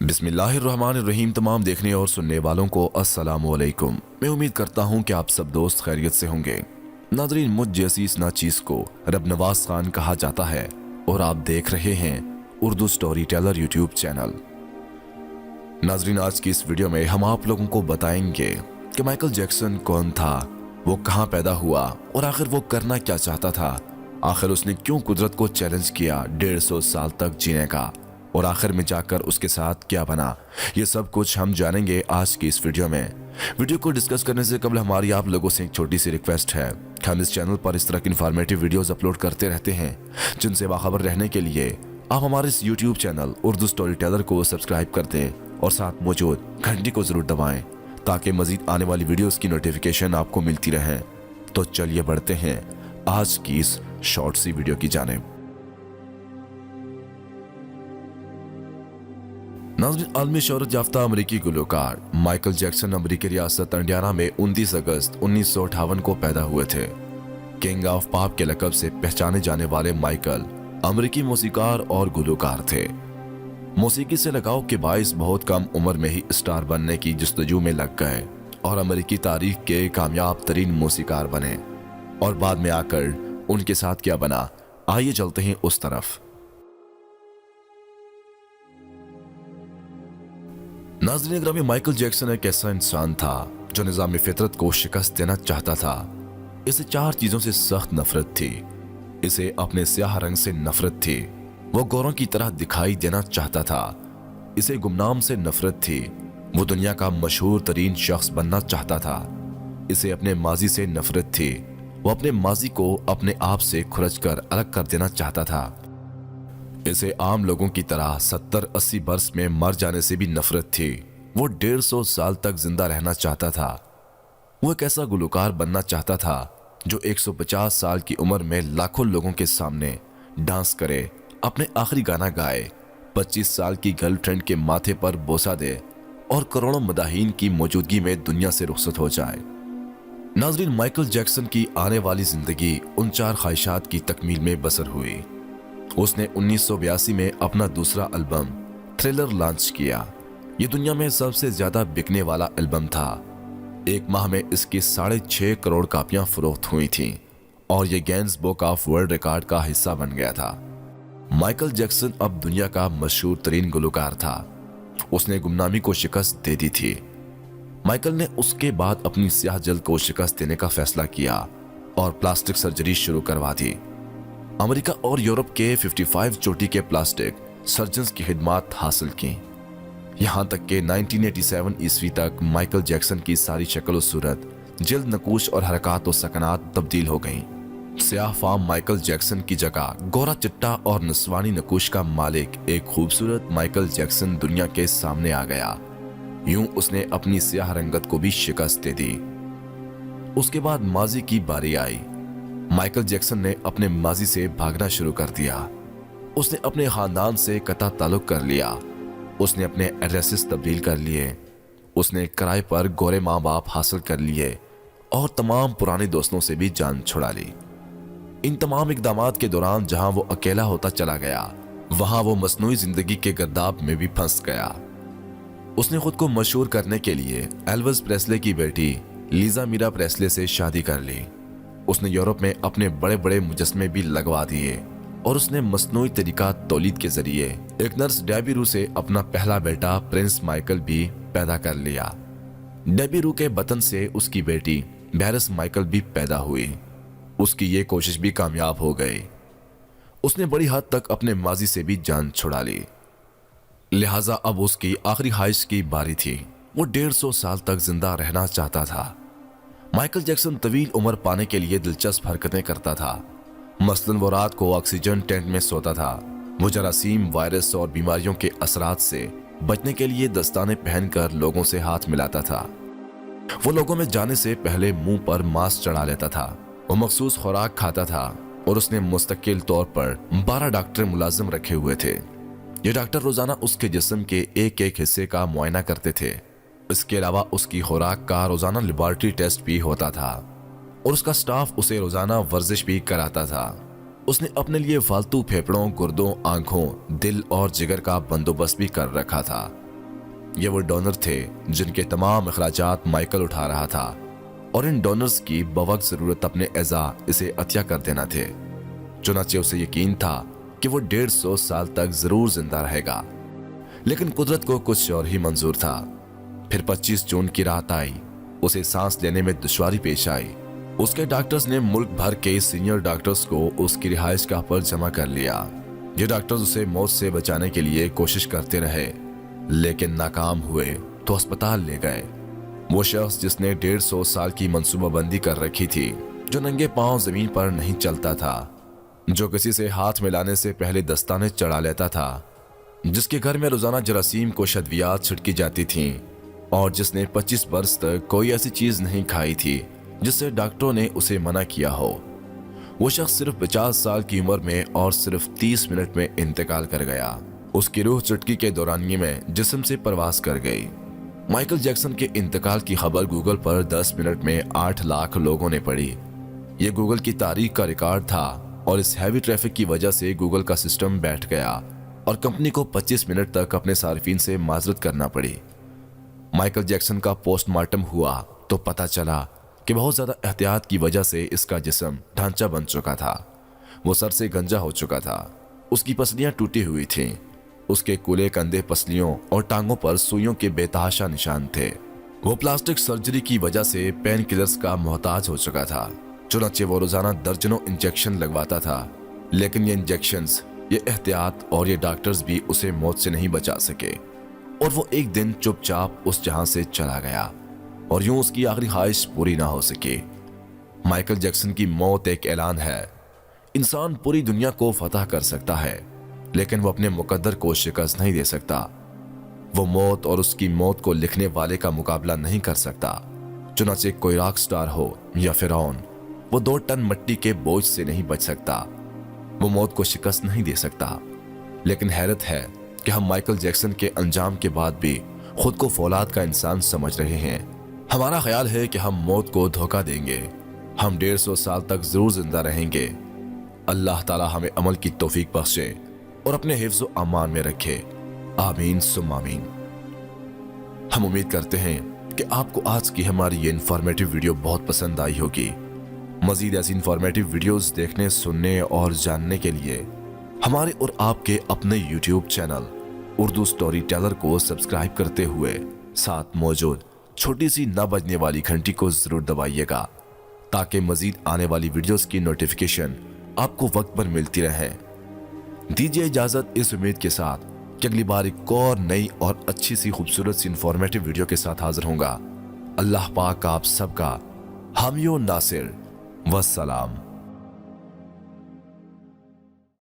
बिस्मिल्लाहिर्रहमानिर्रहीम। तमाम देखने और सुनने वालों को अस्सलामु अलैकुम। मैं उम्मीद करता हूँ कि आप सब दोस्त खैरियत से होंगे। नाज़रीन, मुझ जैसी इस नाचीज़ को रब नवाज खान कहा जाता है और आप देख रहे हैं Urdu story teller YouTube channel. नाज़रीन, आज की इस वीडियो में हम आप लोगों को बताएंगे कि माइकल जैक्सन कौन था, वो कहाँ पैदा हुआ और आखिर वो करना क्या चाहता था। आखिर उसने क्यों कुदरत को चैलेंज किया 150 साल तक जीने का, और आखिर में जाकर उसके साथ क्या बना। ये सब कुछ हम जानेंगे आज की इस वीडियो में। वीडियो को डिस्कस करने से कबल हमारी आप लोगों से एक छोटी सी रिक्वेस्ट है कि हम इस चैनल पर इस तरह की इन्फॉर्मेटिव वीडियोस अपलोड करते रहते हैं, जिनसे बाखबर रहने के लिए आप हमारे इस YouTube channel Urdu story teller को सब्सक्राइब कर दें और साथ मौजूद घंटी को जरूर दबाएं ताकि मजीद आने वाली वीडियोस की नोटिफिकेशन आपको मिलती रहे। तो चलिए बढ़ते हैं आज की इस शॉर्ट सी वीडियो की जानिब। नाज़रीन, आलमी शोहरत याफ्ता अमरीकी गुलकार माइकल जैक्सन अमरीकी रियासत इंडियाना में 29 अगस्त 1958 को पैदा हुए थे। किंग ऑफ पॉप के लक़ब से पहचाने जाने वाले माइकल अमरीकी मौसीकार और गुलकार थे। मौसीकी से लगाव के बाइस बहुत कम उम्र में ही स्टार बनने की जस्तजू में लग गए और अमरीकी तारीख के कामयाब तरीन मौसीकार बने। और बाद में आकर उनके साथ क्या बना, आइए चलते हैं उस तरफ। नाज़रीन ग्रामी, माइकल जैक्सन एक ऐसा इंसान था जो निज़ाम फितरत को शिकस्त देना चाहता था। इसे 4 चीजों से सख्त नफरत थी। इसे अपने स्याह रंग से नफरत थी, वो गोरों की तरह दिखाई देना चाहता था। इसे गुमनाम से नफरत थी, वो दुनिया का मशहूर तरीन शख्स बनना चाहता था। इसे अपने माजी से नफरत थी, वो अपने माजी को अपने आप से खुरच कर अलग कर देना चाहता था। इसे आम लोगों की तरह 70-80 बरस में मर जाने से भी नफरत थी, वो 150 साल तक जिंदा रहना चाहता था। वो एक ऐसा गुलकार बनना चाहता था जो 150 साल की उम्र में लाखों लोगों के सामने डांस करे, अपने आखिरी गाना गाए, 25 साल की गर्लफ्रेंड के माथे पर बोसा दे और करोड़ों मदाहीन की मौजूदगी में दुनिया से रुखसत हो जाए। नाज़रीन, माइकल जैक्सन की आने वाली जिंदगी उन 4 ख्वाहिशात की तकमील में बसर हुई। उसने 1982 में अपना दूसरा एल्बम थ्रिलर लॉन्च किया। ये दुनिया में सबसे ज्यादा बिकने वाला एल्बम था। एक माह में इसकी 6.5 करोड़ कापियां फरोख्त हुई थीं और ये Guinness book of world record का हिस्सा बन गया था। माइकल जैक्सन अब दुनिया का मशहूर तरीन गुलकार था। उसने गुमनामी को शिकस्त दे दी थी। माइकल ने उसके बाद अपनी स्याह जल्द को शिकस्त देने का फैसला किया और प्लास्टिक सर्जरी शुरू करवा दी। अमेरिका और यूरोप के 55 चोटी के प्लास्टिक सर्जन्स की खिदमात हासिल की। यहां तक कि 1987 ईस्वी तक माइकल जैक्सन की सारी शक्ल और सूरत, जल्द नकूश और हरकत और सकनात तब्दील हो गईं। स्याह फाम माइकल जैक्सन की जगह गोरा चिट्टा और नस्वानी नकूश का मालिक एक खूबसूरत माइकल जैक्सन दुनिया के सामने आ गया। यूं उसने अपनी स्याह रंगत को भी शिकस्त दे दी। उसके बाद माजी की बारी आई। माइकल जैक्सन ने अपने माजी से भागना शुरू कर दिया। उसने अपने खानदान से कता ताल्लुक कर लिया। उसने अपने एड्रेसेस तब्दील कर लिए। उसने किराए पर गोरे माँ बाप हासिल कर लिए और तमाम पुराने दोस्तों से भी जान छुड़ा ली। इन तमाम इकदामात के दौरान जहां वो अकेला होता चला गया, वहां वो मसनूई जिंदगी के गर्दाब में भी फंस गया। उसने खुद को मशहूर करने के लिए एल्विस प्रेस्ले की बेटी लीजा मीरा प्रेस्ले से शादी कर ली। उसने यूरोप में अपने बड़े बड़े मुजस्मे भी लगवा दिए और उसने मसनूई तरीका तौलीद के जरिए एक नर्स डेबी रू से अपना पहला बेटा प्रिंस माइकल भी पैदा कर लिया। डेबी रू के बतन से उसकी बेटी बैरिस माइकल भी पैदा हुई। उसकी ये कोशिश भी कामयाब हो गई। उसने बड़ी हद तक अपने माजी से भी जान छुड़ा ली। लिहाजा अब उसकी आखिरी ख्वाहिश की बारी थी। वो 150 साल तक जिंदा रहना चाहता था। माइकल जैक्सन तवील उम्र पाने के लिए दिलचस्प हरकतें करता था। मसलन वो रात को ऑक्सीजन टेंट में सोता था। वो जरासीम, वायरस और बीमारियों के असरात से बचने के लिए दस्ताने पहनकर लोगों से हाथ मिलाता था। वो लोगों में जाने से पहले मुंह पर मास्क चढ़ा लेता था। वो मखसूस खुराक खाता था और उसने मुस्तकिल तौर पर 12 डॉक्टर मुलाजिम रखे हुए थे। ये डॉक्टर रोजाना उसके जिस्म के एक एक हिस्से का मुआयना करते थे। इसके अलावा उसकी खुराक का रोजाना लेबोरेटरी टेस्ट भी होता था और उसका स्टाफ उसे रोजाना वर्जिश भी कराता था। उसने अपने लिए फालतू फेफड़ों, गुर्दों, आंखों, दिल और जिगर का बंदोबस्त भी कर रखा था। ये वो डोनर थे जिनके तमाम अखराजात माइकल उठा रहा था और इन डोनर्स की बवक्त जरूरत अपने एजा इसे अतिया कर देना थे। चुनाचे उसे यकीन था कि वो 150 साल तक जरूर जिंदा रहेगा, लेकिन कुदरत को कुछ और ही मंजूर था। फिर 25 जून की रात आई। उसे सांस लेने में दुश्वारी पेश आई। उसके डॉक्टर्स ने मुल्क भर के सीनियर डॉक्टर्स को उसकी रिहाइश गाह पर जमा कर लिया। ये डॉक्टर्स उसे मौत से बचाने के लिए कोशिश करते रहे, लेकिन नाकाम हुए तो अस्पताल ले गए। वो शख्स जिसने 150 साल की मंसूबाबंदी कर रखी थी, जो नंगे पांव जमीन पर नहीं चलता था, जो किसी से हाथ मिलाने से पहले दस्ताने चढ़ा लेता था, जिसके घर में रोजाना जरासीम को शद्वियात छिड़की जाती थीं, और जिसने 25 बरस तक कोई ऐसी चीज नहीं खाई थी जिससे डॉक्टरों ने उसे मना किया हो, वो शख्स सिर्फ 50 साल की उम्र में और सिर्फ 30 मिनट में इंतकाल कर गया। उसकी रूह चुटकी के दौरानिये में जिस्म से परवास कर गई। माइकल जैक्सन के इंतकाल की खबर गूगल पर 10 मिनट में 8 लाख लोगों ने पढ़ी। ये गूगल की तारीख का रिकॉर्ड था, और इस हैवी ट्रैफिक की वजह से गूगल का सिस्टम बैठ गया और कंपनी को 25 मिनट तक अपने सार्फिन से माजरत करना पड़ी। माइकल जैक्सन का पोस्टमार्टम हुआ तो पता चला कि बहुत ज्यादा एहतियात की वजह से इसका जिस्म ढांचा बन चुका था। वो सर से गंजा हो चुका था। उसकी पसलियां टूटी हुई थीं। उसके कूले कंधे, पसलियों और टांगों पर सुइयों के बेतहाशा निशान थे। वो प्लास्टिक सर्जरी की वजह से पेन किलर्स का मोहताज हो चुका था। चुनाचे वो रोजाना दर्जनों इंजेक्शन लगवाता था, लेकिन ये इंजेक्शंस, ये एहतियात और ये डॉक्टर्स भी उसे मौत से नहीं बचा सके। और वो एक दिन चुपचाप उस जहां से चला गया, और यूं उसकी आखिरी ख्वाहिश पूरी ना हो सके। माइकल जैक्सन की मौत एक ऐलान है। इंसान पूरी दुनिया को फतह कर सकता है, लेकिन वो अपने मुकद्दर को शिकस्त नहीं दे सकता। वो मौत और उसकी मौत को लिखने वाले का मुकाबला नहीं कर सकता। चुनाचे कोई रॉक स्टार हो या फिरौन, वो 2 टन मिट्टी के बोझ से नहीं बच सकता। वो मौत को शिकस्त नहीं दे सकता। लेकिन हैरत है कि हम माइकल जैक्सन के अंजाम के बाद भी खुद को फौलाद का इंसान समझ रहे हैं। हमारा ख्याल है कि हम मौत को धोखा देंगे, हम 150 साल तक जरूर जिंदा रहेंगे। अल्लाह ताला हमें अमल की तौफीक बख्शे और अपने हिफ्ज़ व अमान में रखे। आमीन सुम्मा आमीन। हम उम्मीद करते हैं कि आपको आज की हमारी ये इन्फॉर्मेटिव वीडियो बहुत पसंद आई होगी। मजीद ऐसी इन्फॉर्मेटिव वीडियोस देखने, सुनने और जानने के लिए हमारे और आपके अपने YouTube channel Urdu story teller को सब्सक्राइब करते हुए साथ मौजूद छोटी सी ना बजने वाली घंटी को जरूर दबाइएगा, ताकि मजीद आने वाली वीडियोस की नोटिफिकेशन आपको वक्त पर मिलती रहे। दीजिए इजाजत इस उम्मीद के साथ कि अगली बार एक और नई और अच्छी सी खूबसूरत सी इन्फॉर्मेटिव वीडियो के साथ हाजिर होऊंगा। अल्लाह पाक आप सबका हामी और नासिर। वस्सलाम।